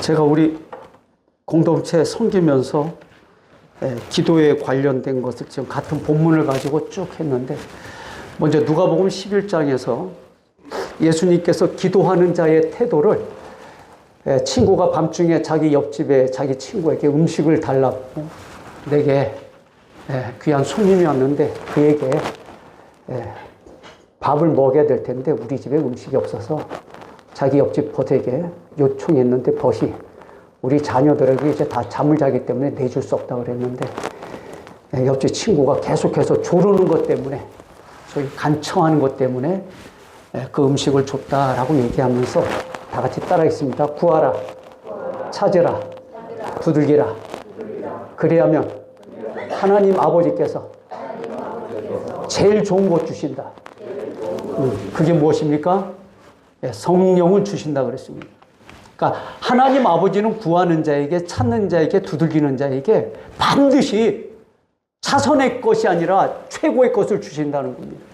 제가 우리 공동체 섬기면서 기도에 관련된 것을 지금 같은 본문을 가지고 쭉 했는데, 먼저 누가복음 11장에서 예수님께서 기도하는 자의 태도를, 친구가 밤중에 자기 옆집에 자기 친구에게 음식을 달라고, 내게 귀한 손님이 왔는데 그에게 밥을 먹여야 될 텐데 우리 집에 음식이 없어서 자기 옆집 벗에게 요청했는데 벗이 우리 자녀들에게 이제 다 잠을 자기 때문에 내줄 수 없다고 그랬는데, 옆집 친구가 계속해서 조르는 것 때문에, 소위 간청하는 것 때문에 그 음식을 줬다라고 얘기하면서 다 같이 따라했습니다. 구하라, 찾으라, 두들기라. 그래야면 하나님 아버지께서 제일 좋은 것 주신다. 그게 무엇입니까? 성령을 주신다 그랬습니다. 그러니까 하나님 아버지는 구하는 자에게, 찾는 자에게, 두들기는 자에게 반드시 차선의 것이 아니라 최고의 것을 주신다는 겁니다.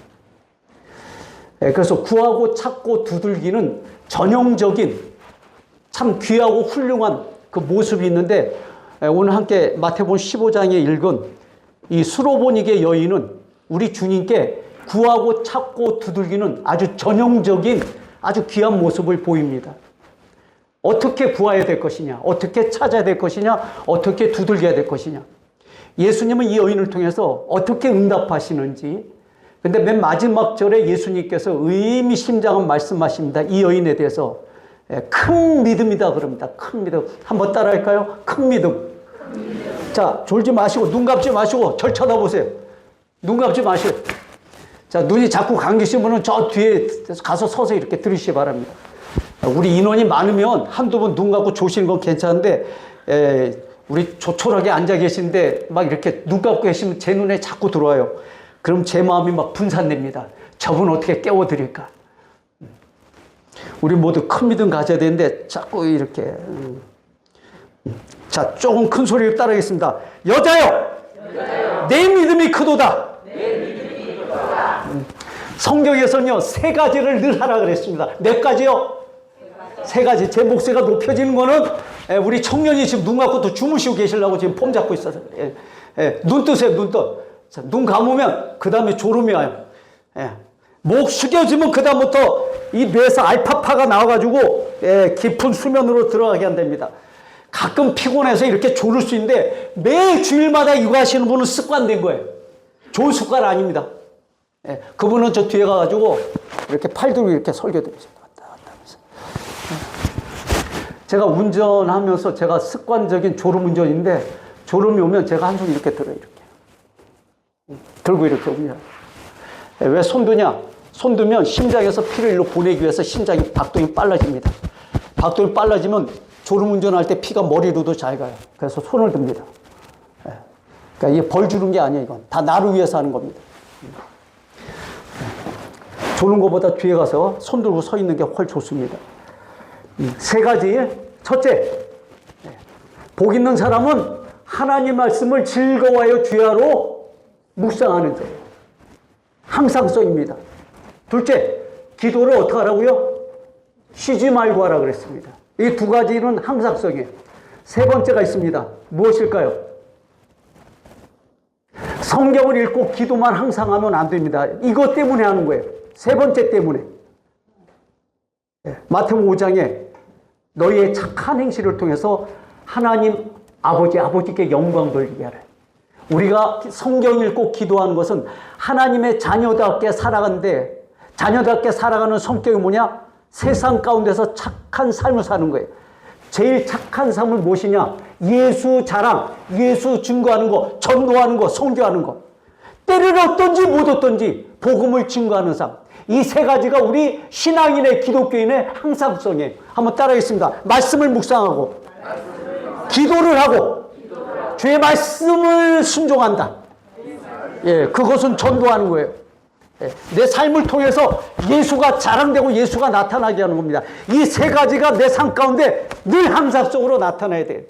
그래서 구하고 찾고 두들기는 전형적인 참 귀하고 훌륭한 그 모습이 있는데, 오늘 함께 마태복음 15장에 읽은 이 수로보니게 여인은 우리 주님께 구하고 찾고 두들기는 아주 전형적인 아주 귀한 모습을 보입니다. 어떻게 구해야 될 것이냐, 어떻게 찾아야 될 것이냐, 어떻게 두들겨야 될 것이냐. 예수님은 이 여인을 통해서 어떻게 응답하시는지, 근데 맨 마지막 절에 예수님께서 의미심장한 말씀하십니다. 이 여인에 대해서 큰 믿음이다 그럽니다. 큰 믿음. 한번 따라할까요? 큰 믿음. 자, 졸지 마시고 눈 감지 마시고 절 쳐다보세요. 눈 감지 마시고. 자, 눈이 자꾸 감기신 분은 저 뒤에 가서 서서 이렇게 들으시기 바랍니다. 우리 인원이 많으면 한두 번 눈 감고 조시는 건 괜찮은데, 우리 조촐하게 앉아 계신데 막 이렇게 눈 감고 계시면 제 눈에 자꾸 들어와요. 그럼 제 마음이 막 분산됩니다. 저분 어떻게 깨워드릴까? 우리 모두 큰 믿음 가져야 되는데 자꾸 이렇게. 자, 조금 큰 소리로 따라하겠습니다. 여자여, 내 믿음이 크도다. 성경에서는요, 세 가지를 늘 하라 그랬습니다. 몇 가지요? 세 가지. 제 목소리가 높여지는 거는 우리 청년이 지금 눈 감고 또 주무시고 계시려고 지금 폼 잡고 있어서. 눈 뜨세요, 눈 떠. 자, 눈 감으면 그 다음에 졸음이 와요. 목 숙여지면 그 다음부터 이 뇌에서 알파파가 나와가지고 깊은 수면으로 들어가게 한답니다. 가끔 피곤해서 이렇게 졸을 수 있는데 매 주일마다 이거 하시는 분은 습관된 거예요. 좋은 습관 아닙니다. 그분은 저 뒤에 가가지고 이렇게 팔 들고 이렇게 설교 드리죠. 왔다 갔다 하면서. 제가 운전하면서 제가 습관적인 졸음 운전인데, 졸음이 오면 제가 한숨 이렇게 들어요. 이렇게 들고 이렇게 운전. 왜 손 드냐? 손 들면 심장에서 피를 일로 보내기 위해서 심장이 박동이 빨라집니다. 박동이 빨라지면 졸음 운전할 때 피가 머리로도 잘 가요. 그래서 손을 듭니다. 그러니까 이게 벌 주는 게 아니에요. 이건 다 나를 위해서 하는 겁니다. 조는 것보다 뒤에 가서 손 들고 서 있는 게 훨씬 좋습니다. 세 가지. 첫째, 복 있는 사람은 하나님 말씀을 즐거워하여 주야로 묵상하는 자예요. 항상성입니다. 둘째, 기도를 어떻게 하라고요? 쉬지 말고 하라 그랬습니다. 이 두 가지는 항상성이에요. 세 번째가 있습니다. 무엇일까요? 성경을 읽고 기도만 항상 하면 안 됩니다. 이것 때문에 하는 거예요. 세 번째 때문에. 마태복음 5장에 너희의 착한 행실을 통해서 하나님 아버지께 영광 돌리게 하라. 우리가 성경 읽고 기도하는 것은 하나님의 자녀답게 살아가는데, 자녀답게 살아가는 성격이 뭐냐? 세상 가운데서 착한 삶을 사는 거예요. 제일 착한 삶은 무엇이냐? 예수 자랑, 예수 증거하는 거, 전도하는 거, 선교하는 거. 때를 얻든지 못 얻든지 복음을 증거하는 삶. 이 세 가지가 우리 신앙인의, 기독교인의 항상성이에요. 한번 따라하겠습니다. 말씀을 묵상하고, 기도를 하고, 주의 말씀을 순종한다. 그것은 전도하는 거예요. 내 삶을 통해서 예수가 자랑되고 예수가 나타나게 하는 겁니다. 이 세 가지가 내 삶 가운데 늘 항상적으로 나타나야 돼요.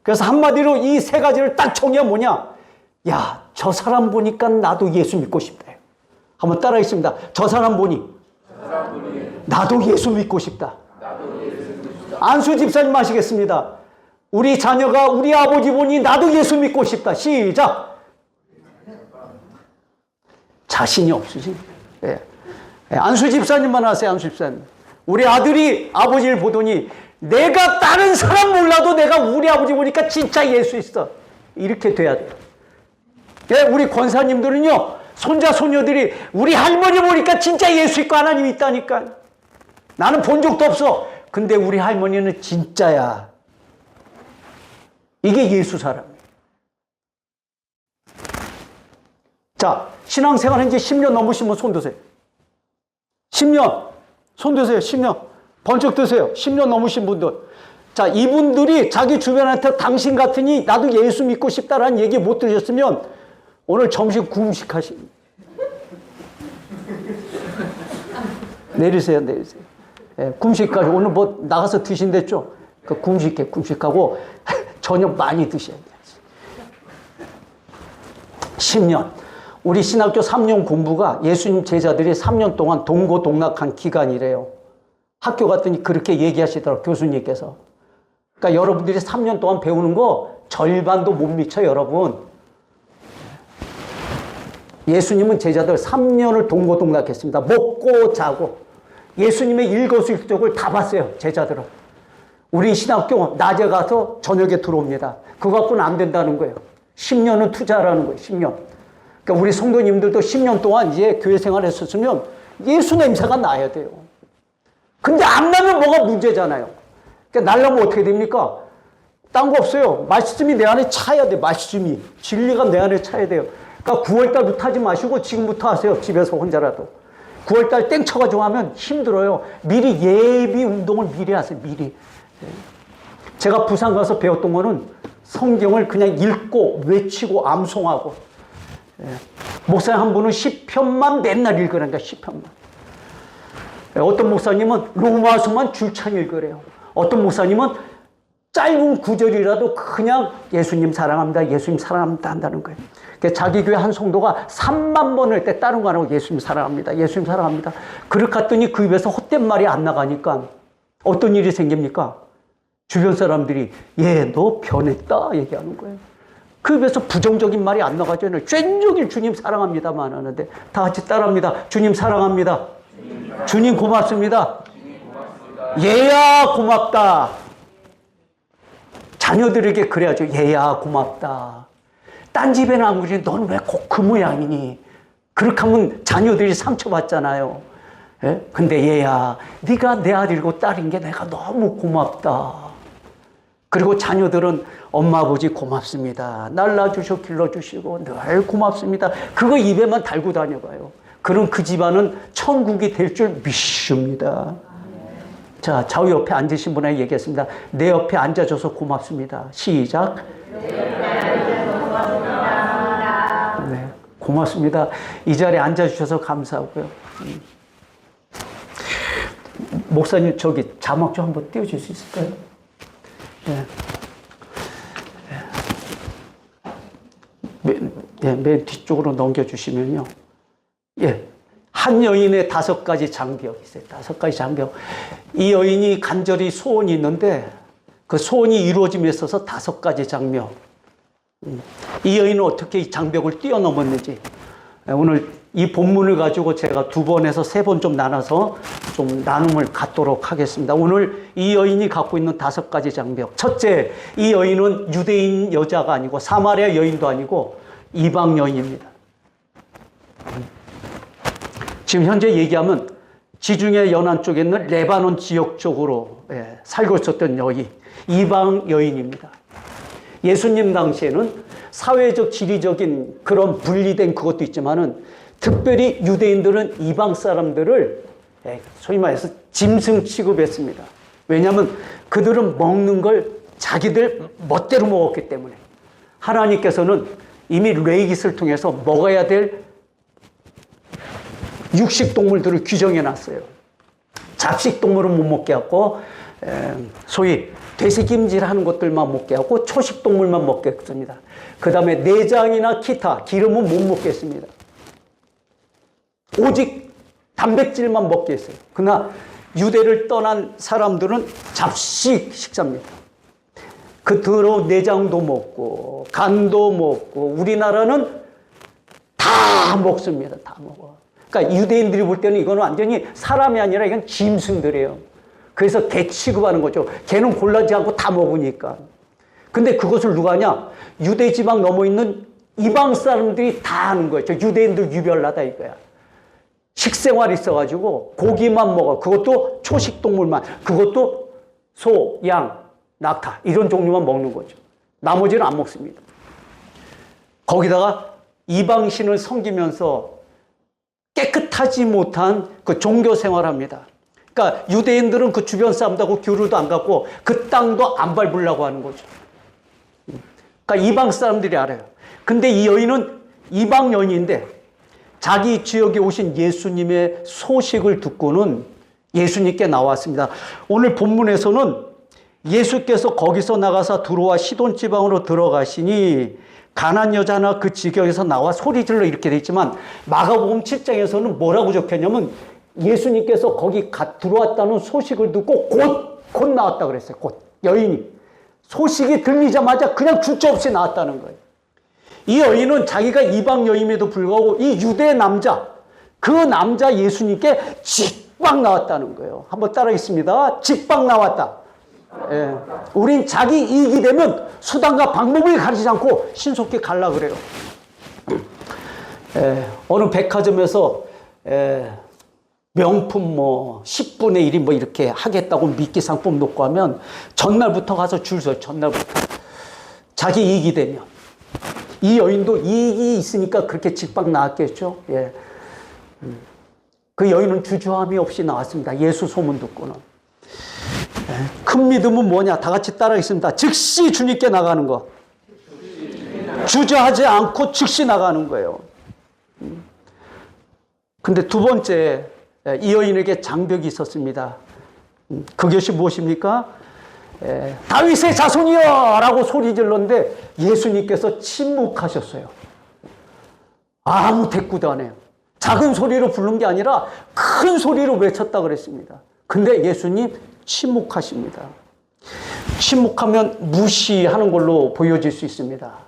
그래서 한마디로 이 세 가지를 딱 정의하면 뭐냐? 야, 저 사람 보니까 나도 예수 믿고 싶다. 한번 따라하겠습니다. 저 사람 보니 나도 예수 믿고 싶다. 안수 집사님 하시겠습니다. 우리 자녀가 우리 아버지 보니 나도 예수 믿고 싶다. 시작. 자신이 없으시. 예. 안수 집사님만 하세요. 안수 집사님. 우리 아들이 아버지를 보더니 내가 다른 사람 몰라도 내가 우리 아버지 보니까 진짜 예수 있어. 이렇게 돼야 돼요. 예, 우리 권사님들은요, 손자 손녀들이 우리 할머니 보니까 진짜 예수 있고 하나님 있다니까. 나는 본 적도 없어. 근데 우리 할머니는 진짜야. 이게 예수 사람이에요. 자, 신앙생활 한 지 10년 넘으신 분 손 드세요. 10년. 손 드세요. 10년. 번쩍 드세요. 10년 넘으신 분들. 자, 이분들이 자기 주변한테 당신 같으니 나도 예수 믿고 싶다라는 얘기 못 들으셨으면 오늘 점심 금식하십니다. 내리세요. 내리세요. 예, 금식까지 오늘 뭐 나가서 드신댔죠? 그 금식하고 저녁 많이 드셔야 돼요. 10년. 우리 신학교 3년 공부가 예수님 제자들이 3년 동안 동고동락한 기간이래요. 학교 갔더니 그렇게 얘기하시더라고요. 교수님께서. 그러니까 여러분들이 3년 동안 배우는 거 절반도 못 미쳐, 여러분. 예수님은 제자들 3년을 동고동락했습니다. 먹고 자고. 예수님의 일거수일투족을 다 봤어요, 제자들은. 우리 신학교 낮에 가서 저녁에 들어옵니다. 그거 갖고는 안 된다는 거예요. 10년은 투자라는 거예요, 10년. 그러니까 우리 성도님들도 10년 동안 이제 교회 생활을 했었으면 예수 냄새가 나야 돼요. 근데 안 나면 뭐가 문제잖아요. 그러니까 날려면 어떻게 됩니까? 딴 거 없어요. 말씀이 내 안에 차야 돼, 말씀이. 진리가 내 안에 차야 돼요. 그러니까 9월달부터 하지 마시고 지금부터 하세요, 집에서 혼자라도. 9월달 땡 쳐가지고 하면 힘들어요. 미리 예비 운동을 미리 하세요, 미리. 제가 부산 가서 배웠던 거는 성경을 그냥 읽고 외치고 암송하고. 목사님 한 분은 시편만 맨날 읽으라니까, 시편만. 어떤 목사님은 로마서만 줄창 읽으래요. 어떤 목사님은 짧은 구절이라도 그냥 예수님 사랑합니다, 예수님 사랑합니다 한다는 거예요. 자기 교회 한 성도가 3만 번을 때 다른 거 안 하고 예수님 사랑합니다, 예수님 사랑합니다. 그렇게 했더니 그 입에서 헛된 말이 안 나가니까 어떤 일이 생깁니까? 주변 사람들이 너 변했다 얘기하는 거예요. 그 입에서 부정적인 말이 안 나가잖아요. 쭌종일 주님 사랑합니다만 하는데 다 같이 따라합니다. 주님 사랑합니다. 주님 고맙습니다. 얘야 고맙다. 자녀들에게 그래야죠. 얘야 고맙다. 딴 집에는 안 그러지. 너는 왜 꼭 그 모양이니? 그렇게 하면 자녀들이 상처받잖아요. 예? 근데 얘야, 네가 내 아들이고 딸인 게 내가 너무 고맙다. 그리고 자녀들은 엄마 아버지 고맙습니다. 날라주시고 길러주시고 늘 고맙습니다. 그거 입에만 달고 다녀봐요. 그럼 그 집안은 천국이 될 줄 믿습니다. 자, 좌우 옆에 앉으신 분에게 얘기했습니다. 내 옆에 앉아줘서 고맙습니다. 시작. 네, 고맙습니다. 이 자리에 앉아주셔서 감사하고요. 목사님, 저기 자막 좀 한번 띄워줄 수 있을까요? 네. 맨 뒤쪽으로 넘겨주시면요. 한 여인의 5가지 장벽이 있어요. 5가지 장벽. 이 여인이 간절히 소원이 있는데 그 소원이 이루어짐에 있어서 5가지 장벽. 이 여인은 어떻게 이 장벽을 뛰어넘었는지 오늘 이 본문을 가지고 제가 2번에서 3번 좀 나눠서 좀 나눔을 갖도록 하겠습니다. 오늘 이 여인이 갖고 있는 5가지 장벽. 첫째, 이 여인은 유대인 여자가 아니고 사마리아 여인도 아니고 이방 여인입니다. 지금 현재 얘기하면 지중해 연안 쪽에 있는 레바논 지역 쪽으로 살고 있었던 여인, 이방 여인입니다. 예수님 당시에는 사회적, 지리적인 그런 분리된 그것도 있지만은 특별히 유대인들은 이방 사람들을 소위 말해서 짐승 취급했습니다. 왜냐하면 그들은 먹는 걸 자기들 멋대로 먹었기 때문에 하나님께서는 이미 레위기를 통해서 먹어야 될 육식동물들을 규정해 놨어요. 잡식동물은 못 먹게 하고 소위 되새김질하는 것들만 먹게 하고 초식동물만 먹게 했습니다. 그 다음에 내장이나 기타, 기름은 못 먹게 했습니다. 오직 단백질만 먹게 했어요. 그러나 유대를 떠난 사람들은 잡식 식사입니다. 그 더러운 내장도 먹고 간도 먹고 우리나라는 다 먹습니다. 다 먹어. 그러니까 유대인들이 볼 때는 이거는 완전히 사람이 아니라 이건 짐승들이에요. 그래서 개 취급하는 거죠. 개는 골라지 않고 다 먹으니까. 근데 그것을 누가 하냐? 유대 지방 넘어 있는 이방 사람들이 다 하는 거예요. 저 유대인들 유별나다 이거야. 식생활이 있어가지고 고기만 먹어. 그것도 초식동물만. 그것도 소, 양, 낙타 이런 종류만 먹는 거죠. 나머지는 안 먹습니다. 거기다가 이방신을 섬기면서 깨끗하지 못한 그 종교 생활합니다. 그러니까 유대인들은 그 주변 사람들하고 교류도 안 갖고 그 땅도 안 밟으려고 하는 거죠. 그러니까 이방 사람들이 알아요. 근데 이 여인은 이방 여인인데 자기 지역에 오신 예수님의 소식을 듣고는 예수님께 나왔습니다. 오늘 본문에서는 예수께서 거기서 나가서 두로와 시돈 지방으로 들어가시니 가난 여자나 그 지경에서 나와 소리질러 이렇게 돼 있지만 마가복음 7장에서는 뭐라고 적혔냐면 예수님께서 거기 들어왔다는 소식을 듣고 곧 나왔다 그랬어요. 곧 여인이 소식이 들리자마자 그냥 주저없이 나왔다는 거예요. 이 여인은 자기가 이방 여인에도 불구하고 이 유대 남자 그 남자 예수님께 직방 나왔다는 거예요. 한번 따라하겠습니다. 직방 나왔다. 예. 우린 자기 이익이 되면 수단과 방법을 가리지 않고 신속히 갈라 그래요. 예. 어느 백화점에서 명품 10분의 1이 이렇게 하겠다고 미끼 상품 놓고 하면 전날부터 가서 줄 서요. 전날부터. 자기 이익이 되면. 이 여인도 이익이 있으니까 그렇게 직방 나왔겠죠. 예. 그 여인은 주저함이 없이 나왔습니다. 예수 소문 듣고는. 큰 믿음은 뭐냐? 다 같이 따라하겠습니다. 즉시 주님께 나가는 거. 주저하지 않고 즉시 나가는 거예요. 근데 두 번째, 이 여인에게 장벽이 있었습니다. 그것이 무엇입니까? 다윗의 자손이여! 라고 소리 질렀는데 예수님께서 침묵하셨어요. 아무 대꾸도 안 해요. 작은 소리로 부른 게 아니라 큰 소리로 외쳤다 그랬습니다. 근데 예수님 침묵하십니다. 침묵하면 무시하는 걸로 보여질 수 있습니다.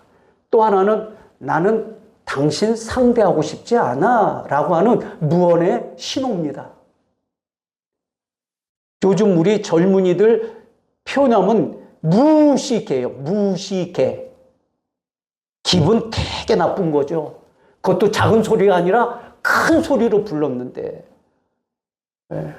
또 하나는 나는 당신 상대하고 싶지 않아 라고 하는 무언의 신호입니다. 요즘 우리 젊은이들 표현하면 무식해요. 무식해. 기분 되게 나쁜 거죠. 그것도 작은 소리가 아니라 큰 소리로 불렀는데. 네.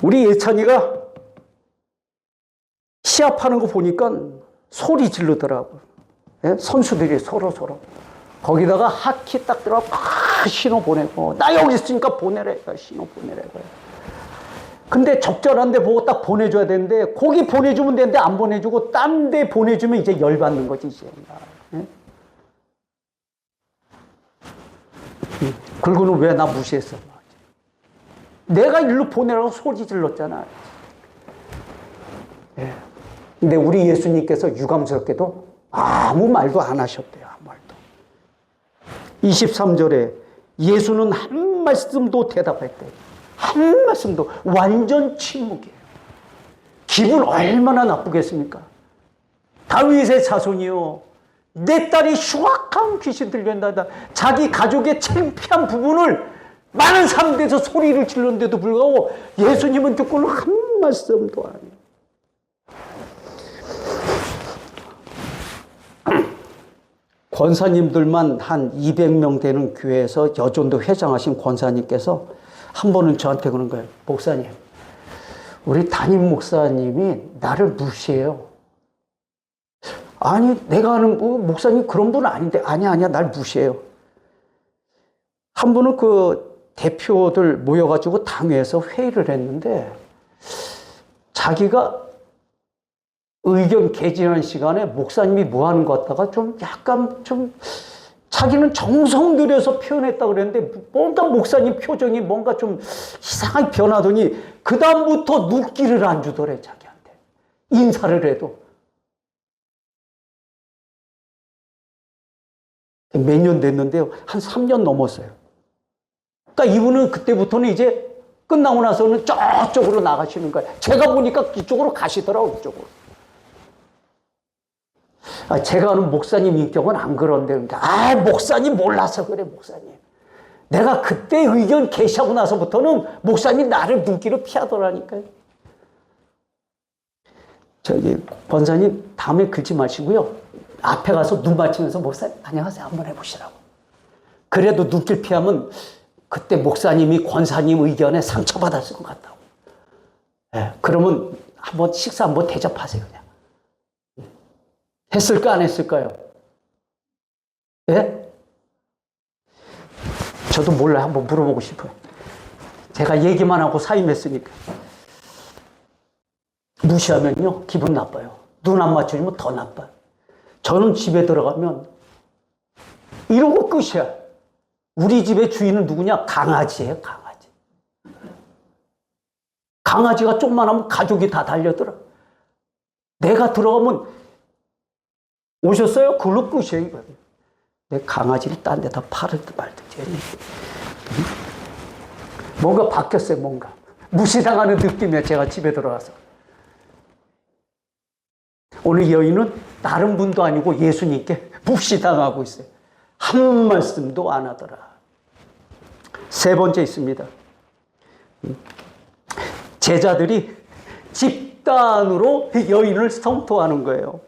우리 예찬이가 시합하는 거 보니까 소리 지르더라고요. 예? 선수들이 서로. 거기다가 하키 딱 들어가 막 신호 보내고, 나 여기 있으니까 보내래. 신호 보내래. 근데 적절한 데 보고 딱 보내줘야 되는데, 거기 보내주면 되는데 안 보내주고, 딴 데 보내주면 이제 열받는 거지, 이제. 예? 그리고는 왜 나 무시했어? 내가 일로 보내라고 소리 질렀잖아. 예. 근데 우리 예수님께서 유감스럽게도 아무 말도 안 하셨대요. 아무 말도. 23절에 예수는 한 말씀도 대답했대요. 한 말씀도. 완전 침묵이에요. 기분 얼마나 나쁘겠습니까? 다윗의 자손이요. 내 딸이 흉악한 귀신 들려온다. 자기 가족의 창피한 부분을 많은 사람들에서 소리를 질렀는데도 불구하고 예수님은 듣고는 한 말씀도 안 해요. 권사님들만 한 200명 되는 교회에서 여전도 회장하신 권사님께서 한 번은 저한테 그런 거예요. 목사님, 우리 담임 목사님이 나를 무시해요. 아니, 내가 아는 목사님 그런 분은 아닌데. 아니야, 날 무시해요. 한 번은 그 대표들 모여가지고 당회에서 회의를 했는데 자기가 의견 개진하는 시간에 목사님이 뭐 하는 것 같다가 약간 자기는 정성 들여서 표현했다고 그랬는데 뭔가 목사님 표정이 뭔가 좀 이상하게 변하더니 그다음부터 눈길을 안 주더래, 자기한테. 인사를 해도. 몇 년 됐는데요. 한 3년 넘었어요. 그러니까 이분은 그때부터는 이제 끝나고 나서는 저쪽으로 나가시는 거예요. 제가 보니까 이쪽으로 가시더라고요, 이쪽으로. 제가 아는 목사님 인격은 안 그런데, 그러니까, 목사님 몰라서 그래, 목사님. 내가 그때 의견 게시하고 나서부터는 목사님 나를 눈길을 피하더라니까요. 권사님, 다음에 긁지 마시고요. 앞에 가서 눈 맞추면서 목사님, 안녕하세요. 한번 해보시라고. 그래도 눈길 피하면 그때 목사님이 권사님 의견에 상처받았을 것 같다고. 그러면 한번 식사 한번 대접하세요, 그냥. 했을까, 안 했을까요? 예? 저도 몰라요. 한번 물어보고 싶어요. 제가 얘기만 하고 사임했으니까. 무시하면요, 기분 나빠요. 눈 안 맞추면 더 나빠요. 저는 집에 들어가면 이러고 끝이야. 우리 집의 주인은 누구냐? 강아지예요, 강아지. 강아지가 좀만 하면 가족이 다 달려들어. 내가 들어가면 오셨어요? 그걸로 끝이에요, 이거. 내 강아지를 딴 데다 팔을지 말든지 했네. 뭔가 바뀌었어요, 뭔가. 무시당하는 느낌이야, 제가 집에 들어가서. 오늘 여인은 다른 분도 아니고 예수님께 무시당하고 있어요. 한 말씀도 안 하더라. 세 번째 있습니다. 제자들이 집단으로 여인을 성토하는 거예요.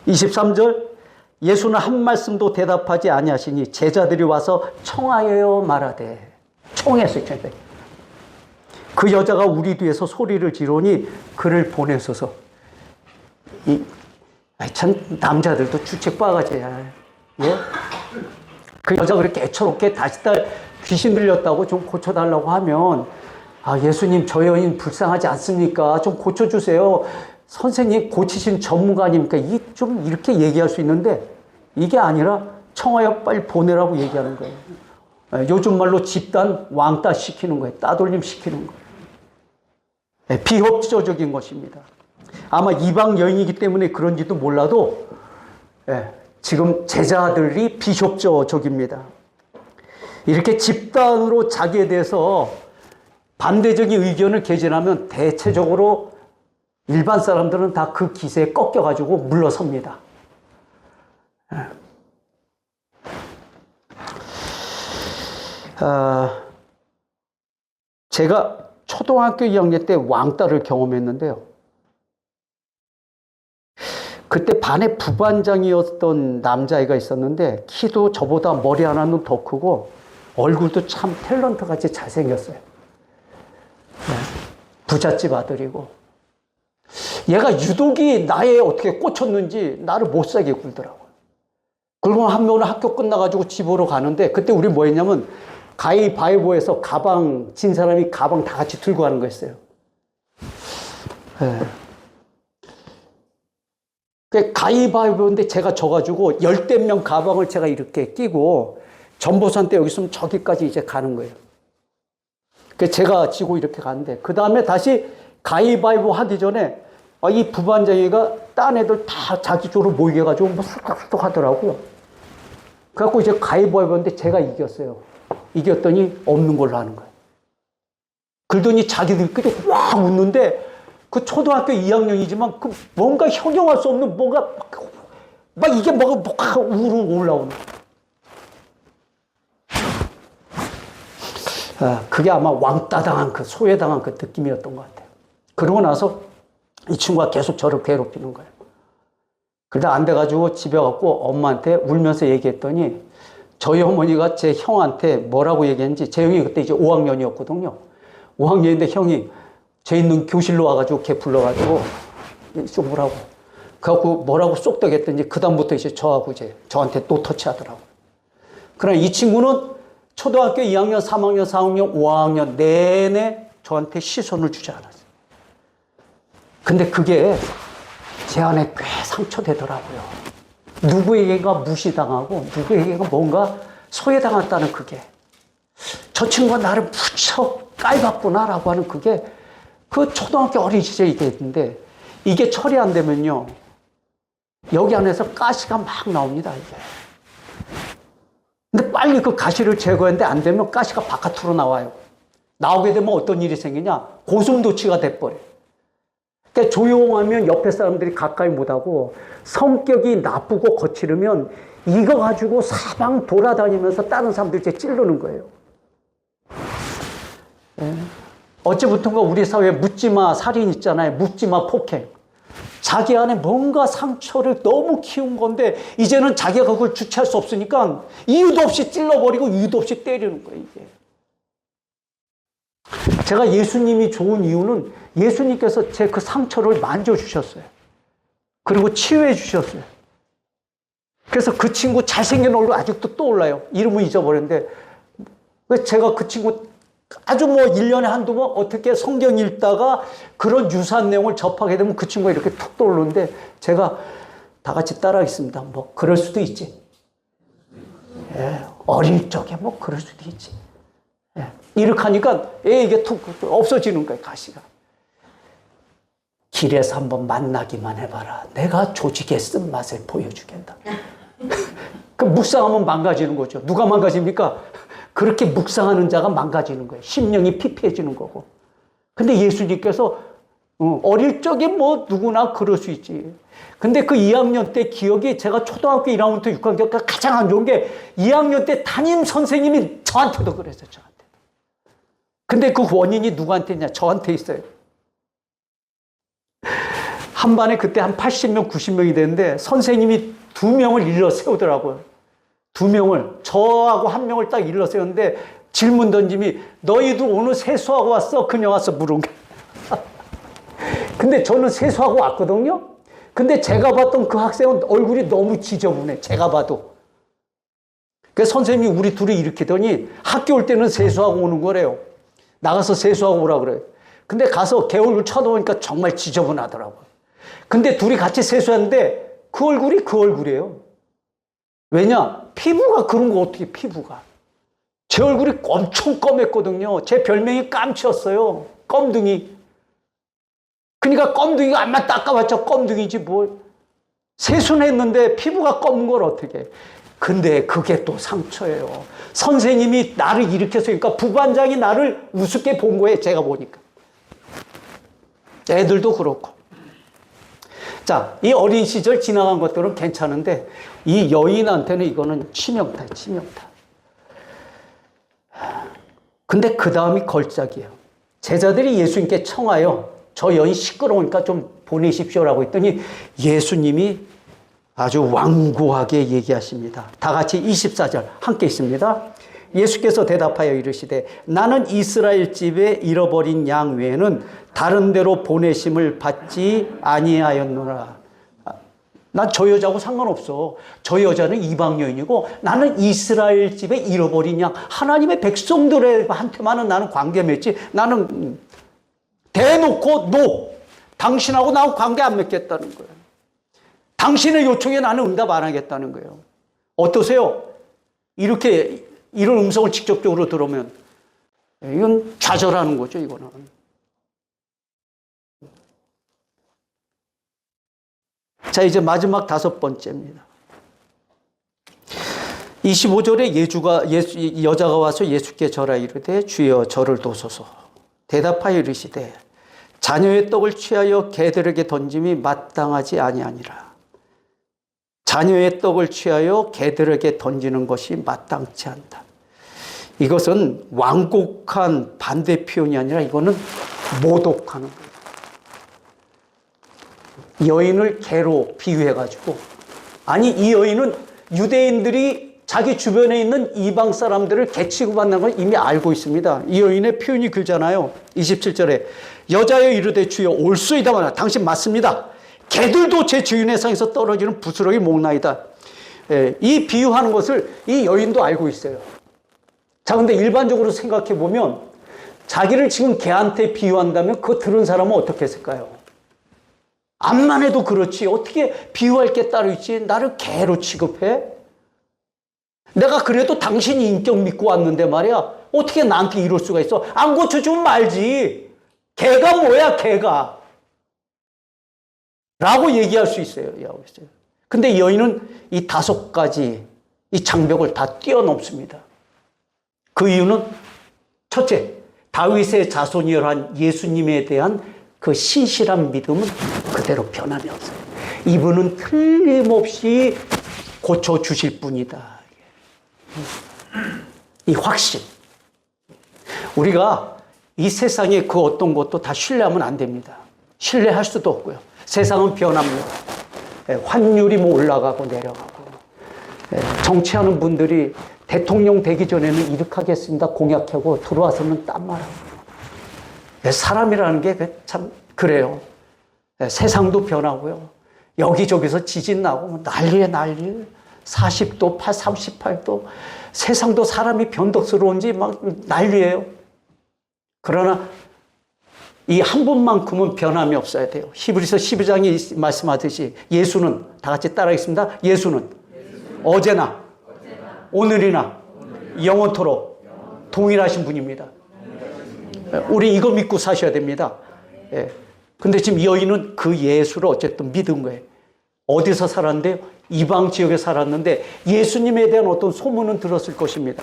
23절, 예수는 한 말씀도 대답하지 아니하시니 제자들이 와서 청하여 말하되. 청했어요. 그 여자가 우리 뒤에서 소리를 지르니 그를 보내소서. 참 남자들도 주책바가지야. 예? 그 여자가 그렇게 애처롭게 다시 귀신 들렸다고 좀 고쳐달라고 하면, 예수님 저 여인 불쌍하지 않습니까? 좀 고쳐주세요. 선생님 고치신 전문가 아닙니까? 좀 이렇게 얘기할 수 있는데 이게 아니라 청하여 빨리 보내라고 얘기하는 거예요. 요즘 말로 집단 왕따 시키는 거예요. 따돌림 시키는 거예요. 비협조적인 것입니다. 아마 이방 여인이기 때문에 그런지도 몰라도 지금 제자들이 비협조적입니다. 이렇게 집단으로 자기에 대해서 반대적인 의견을 개진하면 대체적으로 일반 사람들은 다 그 기세에 꺾여가지고 물러섭니다. 제가 초등학교 2학년 때 왕따를 경험했는데요. 그때 반의 부반장이었던 남자애가 있었는데 키도 저보다 머리 하나는 더 크고 얼굴도 참 탤런트같이 잘생겼어요. 부잣집 아들이고. 얘가 유독이 나에 어떻게 꽂혔는지 나를 못 살게 굴더라고요. 그리고 한 명은 학교 끝나가지고 집으로 가는데 그때 우리 뭐 했냐면 가위바위보에서 가방, 진 사람이 가방 다 같이 들고 가는 거였어요. 가위바위보인데 제가 져가지고 10명 가방을 제가 이렇게 끼고 전보산 때 여기 있으면 저기까지 이제 가는 거예요. 그래서 제가 지고 이렇게 가는데 그 다음에 다시 가위바위보 하기 전에 이 부반장이가 딴 애들 다 자기 쪽으로 모이게 해가지고 뭐 쑥쑥 하더라고요. 그래갖고 이제 가위바위보인데 제가 이겼어요. 이겼더니 없는 걸로 하는 거예요. 그러더니 자기들끼리 와 웃는데 그 초등학교 2학년이지만 그 뭔가 형용할 수 없는 뭔가 막 이게 뭐가 우르르 올라오는 거예요. 그게 아마 왕따당한 소외당한 그 느낌이었던 것 같아요. 그러고 나서 이 친구가 계속 저를 괴롭히는 거예요. 그러다 안 돼가지고 집에 가고 엄마한테 울면서 얘기했더니 저희 어머니가 제 형한테 뭐라고 얘기했는지 제 형이 그때 이제 5학년이었거든요. 5학년인데 형이 제 있는 교실로 와가지고 걔 불러가지고 좀 오라고. 그래갖고 뭐라고 쏙떡했더니 그다음부터 이제 저하고 이제 저한테 또 터치하더라고요. 그러나 이 친구는 초등학교 2학년, 3학년, 4학년, 5학년 내내 저한테 시선을 주지 않았어요. 근데 그게 제 안에 꽤 상처되더라고요. 누구에게가 무시당하고 누구에게가 뭔가 소외당했다는 그게. 저 친구가 나를 무척 깔봤구나라고 하는 그게 그 초등학교 어린 시절에 있는데 이게 처리 안 되면요. 여기 안에서 가시가 막 나옵니다, 이게. 빨리 그 가시를 제거했는데 안 되면 가시가 바깥으로 나와요. 나오게 되면 어떤 일이 생기냐? 고슴도치가 돼버려. 그러니까 조용하면 옆에 사람들이 가까이 못하고 성격이 나쁘고 거칠으면 이거 가지고 사방 돌아다니면서 다른 사람들 이제 찌르는 거예요. 예. 어찌부턴가 우리 사회에 묻지마 살인 있잖아요. 묻지마 폭행. 자기 안에 뭔가 상처를 너무 키운 건데 이제는 자기가 그걸 주체할 수 없으니까 이유도 없이 찔러버리고 이유도 없이 때리는 거예요. 이게. 제가 예수님이 좋은 이유는 예수님께서 제 그 상처를 만져주셨어요. 그리고 치유해 주셨어요. 그래서 그 친구 잘생긴 얼굴 아직도 떠올라요. 이름은 잊어버렸는데 제가 그 친구 아주 뭐 1년에 한두 번 어떻게 성경 읽다가 그런 유사한 내용을 접하게 되면 그 친구가 이렇게 툭 떠오르는데 제가 다 같이 따라하겠습니다. 뭐 그럴 수도 있지. 예, 어릴 적에 뭐 그럴 수도 있지. 예, 이렇게 하니까 이게 툭 없어지는 거예요. 가시가. 길에서 한번 만나기만 해봐라. 내가 조직의 쓴맛을 보여주겠다. 그 묵상하면 망가지는 거죠. 누가 망가집니까? 그렇게 묵상하는 자가 망가지는 거예요. 심령이 피폐해지는 거고. 근데 예수님께서 어릴 적에 뭐 누구나 그럴 수 있지. 근데 그 2학년 때 기억이 제가 초등학교 1학년부터 6학년까지 가장 안 좋은 게 2학년 때 담임 선생님이 저한테도 그랬어요. 저한테. 근데 그 원인이 누구한테 있냐? 저한테 있어요. 한 반에 그때 한 80명, 90명이 되는데 선생님이 2명을 일러 세우더라고요. 2명을. 저하고 1명을 딱 일러 세웠는데 질문 던짐이 너희도 오늘 세수하고 왔어? 그냥 와서 물은 거예요. 근데 저는 세수하고 왔거든요. 근데 제가 봤던 그 학생은 얼굴이 너무 지저분해. 제가 봐도. 그래서 선생님이 우리 둘이 일으키더니 학교 올 때는 세수하고 오는 거래요. 나가서 세수하고 오라 그래요. 근데 가서 걔 얼굴 쳐다보니까 정말 지저분하더라고요. 근데 둘이 같이 세수하는데 그 얼굴이 그 얼굴이에요. 왜냐? 피부가 그런 거 어떻게 피부가. 제 얼굴이 엄청 검했거든요. 제 별명이 깜치였어요. 껌둥이. 그러니까 껌둥이가 안만 닦아봤자 껌둥이지 뭘. 세수는 했는데 피부가 검은 걸 어떻게 해. 근데 그게 또 상처예요. 선생님이 나를 일으켜서 그러니까 부반장이 나를 우습게 본 거예요. 제가 보니까. 애들도 그렇고. 자, 이 어린 시절 지나간 것들은 괜찮은데 이 여인한테는 이거는 치명타예요. 치명타. 근데 그 다음이 걸작이에요. 제자들이 예수님께 청하여 저 여인 시끄러우니까 좀 보내십시오라고 했더니 예수님이 아주 완고하게 얘기하십니다. 다 같이 24절 함께 있습니다. 예수께서 대답하여 이르시되 나는 이스라엘 집에 잃어버린 양 외에는 다른 데로 보내심을 받지 아니하였노라. 난 저 여자하고 상관없어. 저 여자는 이방 여인이고 나는 이스라엘 집에 잃어버린 양 하나님의 백성들한테만은 나는 관계 맺지. 나는 대놓고 노. 당신하고 나하고 관계 안 맺겠다는 거예요. 당신의 요청에 나는 응답 안 하겠다는 거예요. 어떠세요? 이렇게 이런 음성을 직접적으로 들으면 이건 좌절하는 거죠. 이거는. 자, 이제 마지막 5번째입니다. 25절에 여자가 와서 예수께 절하 이르되 주여 저를 도소서. 대답하여 이르시되 자녀의 떡을 취하여 개들에게 던짐이 마땅하지 아니하니라. 자녀의 떡을 취하여 개들에게 던지는 것이 마땅치 않다. 이것은 완곡한 반대 표현이 아니라 이거는 모독하는 거예요. 여인을 개로 비유해가지고 아니 이 여인은 유대인들이 자기 주변에 있는 이방 사람들을 개 취급한다는 걸 이미 알고 있습니다. 이 여인의 표현이 길잖아요. 27절에 여자여 이르되 주여 올수이다마나 당신 맞습니다. 개들도 제 주인의 상에서 떨어지는 부스러기 목나이다. 이 비유하는 것을 이 여인도 알고 있어요. 자, 근데 일반적으로 생각해 보면 자기를 지금 개한테 비유한다면 그거 들은 사람은 어떻게 했을까요? 암만 해도 그렇지. 어떻게 비유할 게 따로 있지? 나를 개로 취급해? 내가 그래도 당신이 인격 믿고 왔는데 말이야. 어떻게 나한테 이럴 수가 있어? 안 고쳐주면 말지. 개가 뭐야, 개가. 라고 얘기할 수 있어요. 근데 여인은 이 5가지 이 장벽을 다 뛰어넘습니다. 그 이유는 첫째, 다윗의 자손이란 예수님에 대한 그 신실한 믿음은 그대로 변함이 없어요. 이분은 틀림없이 고쳐주실 분이다. 이 확신. 우리가 이 세상의 그 어떤 것도 다 신뢰하면 안 됩니다. 신뢰할 수도 없고요. 세상은 변합니다. 환율이 뭐 올라가고 내려가고. 정치하는 분들이 대통령 되기 전에는 이렇게 하겠습니다 공약하고 들어와서는 딴 말하고. 사람이라는 게 참 그래요. 세상도 변하고요. 여기저기서 지진 나고 난리에 난리. 40도, 38도. 세상도 사람이 변덕스러운지 막 난리예요. 그러나 이 한 분만큼은 변함이 없어야 돼요. 히브리서 12장에 말씀하듯이 예수는, 다 같이 따라하겠습니다. 예수는 어제나 오늘이나 영원토록 동일하신 분입니다. 우리 이거 믿고 사셔야 됩니다. 근데 지금 여인은 그 예수를 어쨌든 믿은 거예요. 어디서 살았는데요? 이방 지역에 살았는데 예수님에 대한 어떤 소문은 들었을 것입니다.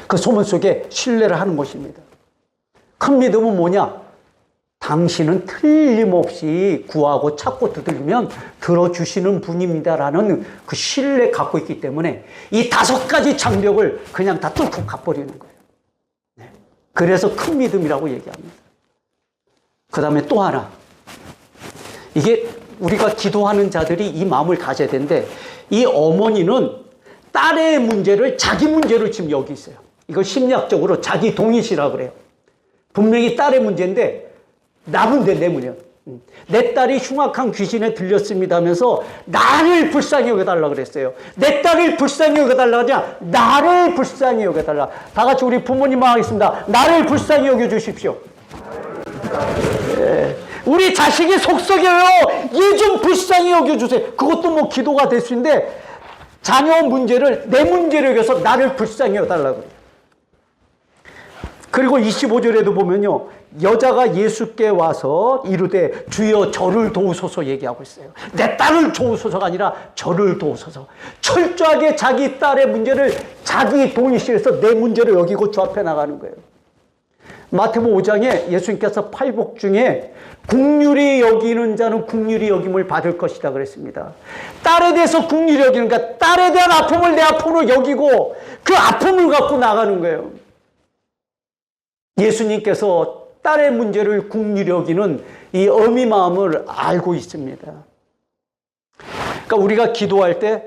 그 소문 속에 신뢰를 하는 것입니다. 큰 믿음은 뭐냐? 당신은 틀림없이 구하고 찾고 두들기면 들어주시는 분입니다라는 그 신뢰 갖고 있기 때문에 이 5가지 장벽을 그냥 다 뚫고 가버리는 거예요. 그래서 큰 믿음이라고 얘기합니다. 그 다음에 또 하나. 이게 우리가 기도하는 자들이 이 마음을 가져야 되는데, 이 어머니는 딸의 문제를 자기 문제로 지금 여기 있어요. 이거 심리학적으로 자기 동의시라고 그래요. 분명히 딸의 문제인데 나 문제, 내 문제. 내 딸이 흉악한 귀신에 들렸습니다 하면서 나를 불쌍히 여겨달라 그랬어요. 내 딸을 불쌍히 여겨달라 하냐? 나를 불쌍히 여겨달라. 다 같이 우리 부모님 하겠습니다. 나를 불쌍히 여겨주십시오. 우리 자식이 속썩여요. 얘 좀 불쌍히 여겨주세요. 그것도 뭐 기도가 될 수 있는데 자녀 문제를 내 문제로 여겨서 나를 불쌍히 여달라고 그래요. 그리고 25절에도 보면요. 여자가 예수께 와서 이르되 주여 저를 도우소서 얘기하고 있어요. 내 딸을 도우소서가 아니라 저를 도우소서. 철저하게 자기 딸의 문제를 자기 동의실에서 내 문제로 여기고 주 앞에 나가는 거예요. 마태복음 5장에 예수님께서 팔복 중에 긍휼히 여기는 자는 긍휼히 여김을 받을 것이다 그랬습니다. 딸에 대해서 긍휼히 여기는, 그러니까 딸에 대한 아픔을 내 아픔으로 여기고 그 아픔을 갖고 나가는 거예요. 예수님께서 딸의 문제를 긍휼히 여기는 이 어미 마음을 알고 있습니다. 그러니까 우리가 기도할 때,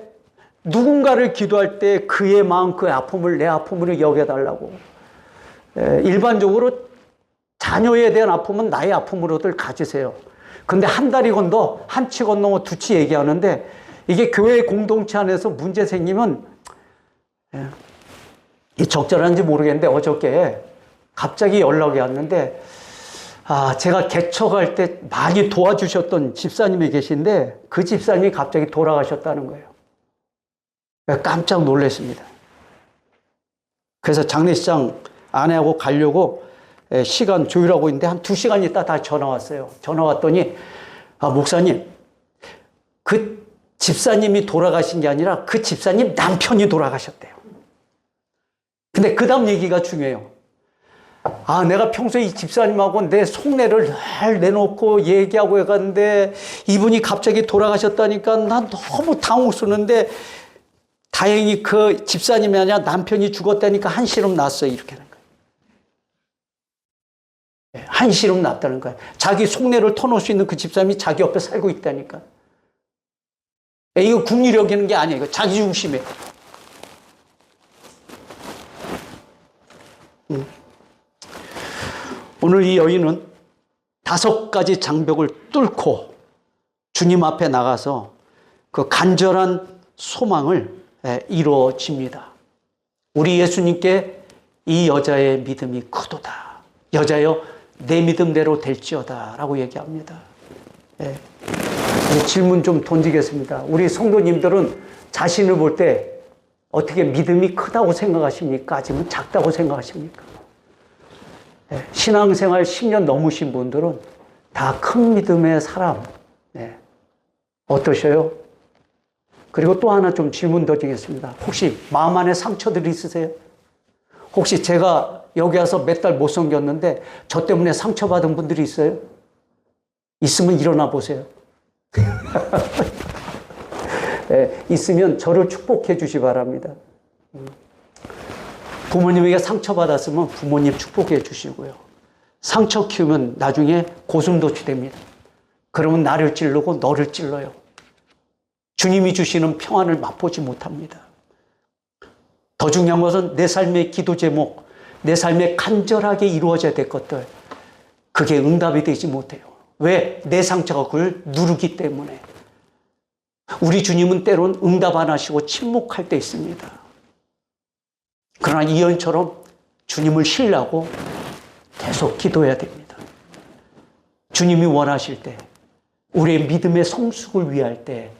누군가를 기도할 때 그의 마음, 그의 아픔을 내 아픔으로 여겨달라고. 일반적으로 자녀에 대한 아픔은 나의 아픔으로들 가지세요. 근데 한 다리 건너, 한 치 건너, 두 치 얘기하는데 이게 교회 공동체 안에서 문제 생기면 이 적절한지 모르겠는데 어저께 갑자기 연락이 왔는데 제가 개척할 때 많이 도와주셨던 집사님이 계신데 그 집사님이 갑자기 돌아가셨다는 거예요. 깜짝 놀랐습니다. 그래서 장례식장 아내하고 가려고 시간 조율하고 있는데 한 2시간 있다 다시 전화 왔어요. 전화 왔더니 목사님, 그 집사님이 돌아가신 게 아니라 그 집사님 남편이 돌아가셨대요. 근데 그 다음 얘기가 중요해요. 내가 평소에 이 집사님하고 내 속내를 잘 내놓고 얘기하고 해갔는데 이분이 갑자기 돌아가셨다니까 난 너무 당혹스러운데 다행히 그 집사님이 아니라 남편이 죽었다니까 한시름 났어요. 이렇게 하는 거예요. 한시름 났다는 거예요. 자기 속내를 터놓을 수 있는 그 집사님이 자기 옆에 살고 있다니까. 이거 긍휼히 여기는 게 아니에요. 이거 자기 중심이에요. 오늘 이 여인은 5가지 장벽을 뚫고 주님 앞에 나가서 그 간절한 소망을 이루어집니다. 우리 예수님께 이 여자의 믿음이 크도다. 여자여 내 믿음대로 될지어다 라고 얘기합니다. 질문 좀 던지겠습니다. 우리 성도님들은 자신을 볼 때 어떻게 믿음이 크다고 생각하십니까? 아니면 작다고 생각하십니까? 신앙생활 10년 넘으신 분들은 다 큰 믿음의 사람. 어떠셔요? 그리고 또 하나 좀 질문 더 드리겠습니다. 혹시 마음 안에 상처들이 있으세요? 혹시 제가 여기 와서 몇 달 못 섬겼는데 저 때문에 상처받은 분들이 있어요? 있으면 일어나 보세요. 네, 있으면 저를 축복해 주시 바랍니다. 부모님에게 상처받았으면 부모님 축복해 주시고요. 상처 키우면 나중에 고슴도치 됩니다. 그러면 나를 찌르고 너를 찔러요. 주님이 주시는 평안을 맛보지 못합니다. 더 중요한 것은 내 삶의 기도 제목, 내 삶에 간절하게 이루어져야 될 것들, 그게 응답이 되지 못해요. 왜? 내 상처가 그걸 누르기 때문에. 우리 주님은 때론 응답 안 하시고 침묵할 때 있습니다. 그러나 이언처럼 주님을 신뢰하고 계속 기도해야 됩니다. 주님이 원하실 때, 우리의 믿음의 성숙을 위할 때,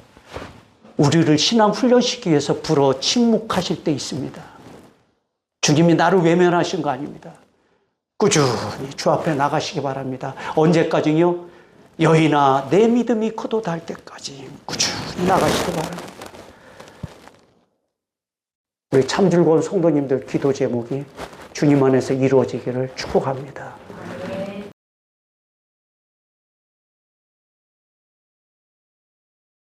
우리를 신앙 훈련시키기 위해서 불어 침묵하실 때 있습니다. 주님이 나를 외면하신 거 아닙니다. 꾸준히 주 앞에 나가시기 바랍니다. 언제까지요? 여인아 내 믿음이 커도 닿을 때까지 꾸준히 나가시기 바랍니다. 우리 참 즐거운 성도님들 기도 제목이 주님 안에서 이루어지기를 축복합니다.